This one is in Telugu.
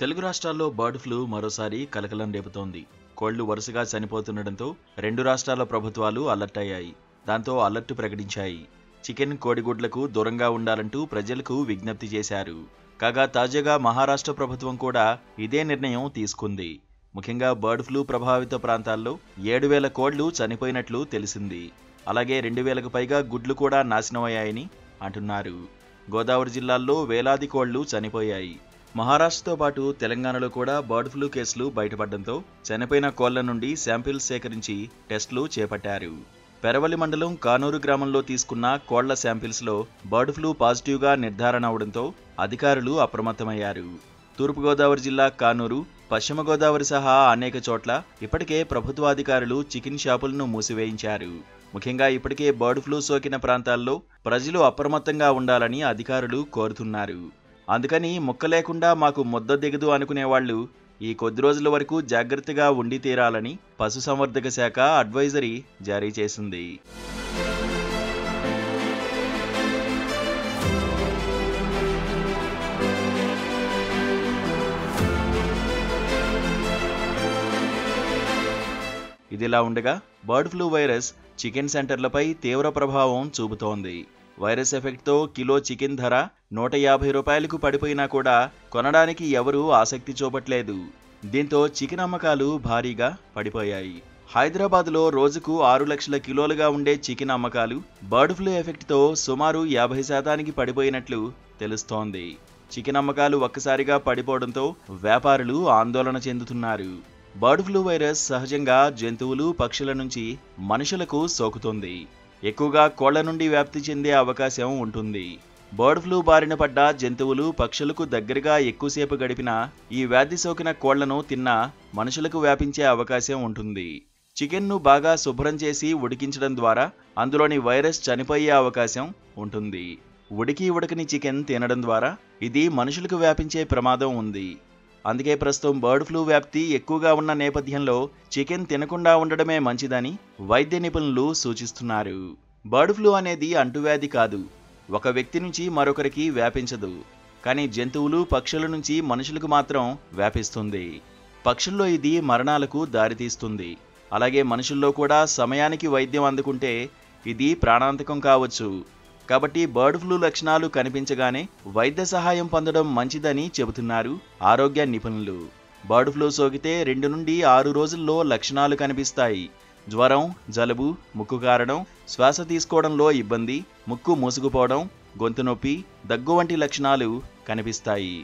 తెలుగు రాష్ట్రాల్లో బర్డ్ ఫ్లూ మరోసారి కలకలం రేపుతోంది. కోళ్లు వరుసగా చనిపోతుండటంతో రెండు రాష్ట్రాల ప్రభుత్వాలు అలర్ట్ అయ్యాయి. దాంతో అలర్ట్ ప్రకటించాయి. చికెన్, కోడిగుడ్లకు దూరంగా ఉండాలంటూ ప్రజలకు విజ్ఞప్తి చేశారు. కాగా తాజాగా మహారాష్ట్ర ప్రభుత్వం కూడా ఇదే నిర్ణయం తీసుకుంది. ముఖ్యంగా బర్డ్ ఫ్లూ ప్రభావిత ప్రాంతాల్లో 7,000 కోళ్లు చనిపోయినట్లు తెలిసింది. అలాగే 2,000కు పైగా గుడ్లు కూడా నాశనమయ్యాయని అంటున్నారు. గోదావరి జిల్లాల్లో వేలాది కోళ్లు చనిపోయాయి. మహారాష్ట్రతో పాటు తెలంగాణలో కూడా బర్డ్ ఫ్లూ కేసులు బయటపడడంతో చనిపోయిన కోళ్ల నుండి శాంపిల్స్ సేకరించి టెస్టులు చేపట్టారు. పెరవలి మండలం కానూరు గ్రామంలో తీసుకున్న కోళ్ల శాంపిల్స్లో బర్డ్ ఫ్లూ పాజిటివ్గా నిర్ధారణ అవడంతో అధికారులు అప్రమత్తమయ్యారు. తూర్పుగోదావరి జిల్లా కానూరు, పశ్చిమ గోదావరి సహా అనేక చోట్ల ఇప్పటికే ప్రభుత్వాధికారులు చికెన్ షాపులను మూసివేయించారు. ముఖ్యంగా ఇప్పటికే బర్డ్ ఫ్లూ సోకిన ప్రాంతాల్లో ప్రజలు అప్రమత్తంగా ఉండాలని అధికారులు కోరుతున్నారు. అందుకని ముక్క లేకుండా మాకు ముద్ద దిగదు అనుకునేవాళ్లు ఈ కొద్ది రోజుల వరకు జాగ్రత్తగా ఉండి తీరాలని పశుసంవర్ధక శాఖ అడ్వైజరీ జారీ చేసింది. ఇదిలా ఉండగా బర్డ్ ఫ్లూ వైరస్ చికెన్ సెంటర్లపై తీవ్ర ప్రభావం చూపుతోంది. వైరస్ ఎఫెక్ట్తో కిలో చికెన్ ధర 150 రూపాయలకు పడిపోయినా కూడా కొనడానికి ఎవరూ ఆసక్తి చూపట్లేదు. దీంతో చికెన్ అమ్మకాలు భారీగా పడిపోయాయి. హైదరాబాద్లో రోజుకు 6 లక్షల కిలోలుగా ఉండే చికెన్ అమ్మకాలు బర్డ్ ఫ్లూ ఎఫెక్ట్తో సుమారు 50% పడిపోయినట్లు తెలుస్తోంది. చికెన్ అమ్మకాలు ఒక్కసారిగా పడిపోవడంతో వ్యాపారులు ఆందోళన చెందుతున్నారు. బర్డ్ ఫ్లూ వైరస్ సహజంగా జంతువులు, పక్షుల నుంచి మనుషులకు సోకుతుంది. ఎక్కువగా కోళ్ల నుండి వ్యాప్తి చెందే అవకాశం ఉంటుంది. బర్డ్ ఫ్లూ బారిన పడ్డ జంతువులు, పక్షులకు దగ్గరగా ఎక్కువసేపు గడిపినా ఈ వ్యాధి సోకిన కోళ్లను తిన్నా మనుషులకు వ్యాపించే అవకాశం ఉంటుంది. చికెన్ను బాగా శుభ్రం చేసి ఉడికించడం ద్వారా అందులోని వైరస్ చనిపోయే అవకాశం ఉంటుంది. ఉడకని చికెన్ తినడం ద్వారా ఇది మనుషులకు వ్యాపించే ప్రమాదం ఉంది. అందుకే ప్రస్తుతం బర్డ్ ఫ్లూ వ్యాప్తి ఎక్కువగా ఉన్న నేపథ్యంలో చికెన్ తినకుండా ఉండడమే మంచిదని వైద్య నిపుణులు సూచిస్తున్నారు. బర్డ్ ఫ్లూ అనేది అంటువ్యాధి కాదు. ఒక వ్యక్తి నుంచి మరొకరికి వ్యాపించదు. కానీ జంతువులు, పక్షుల నుంచి మనుషులకు మాత్రం వ్యాపిస్తుంది. పక్షుల్లో ఇది మరణాలకు దారితీస్తుంది. అలాగే మనుషుల్లో కూడా సమయానికి వైద్యం అందుకుంటే ఇది ప్రాణాంతకం కావచ్చు. కాబట్టి బర్డ్ ఫ్లూ లక్షణాలు కనిపించగానే వైద్య సహాయం పొందడం మంచిదని చెబుతున్నారు ఆరోగ్య నిపుణులు. బర్డ్ ఫ్లూ సోకితే 2 నుండి 6 రోజుల్లో లక్షణాలు కనిపిస్తాయి. జ్వరం, జలుబు, ముక్కు కారడం, శ్వాస తీసుకోవడంలో ఇబ్బంది, ముక్కు మూసుకుపోవడం, గొంతు నొప్పి, దగ్గు వంటి లక్షణాలు కనిపిస్తాయి.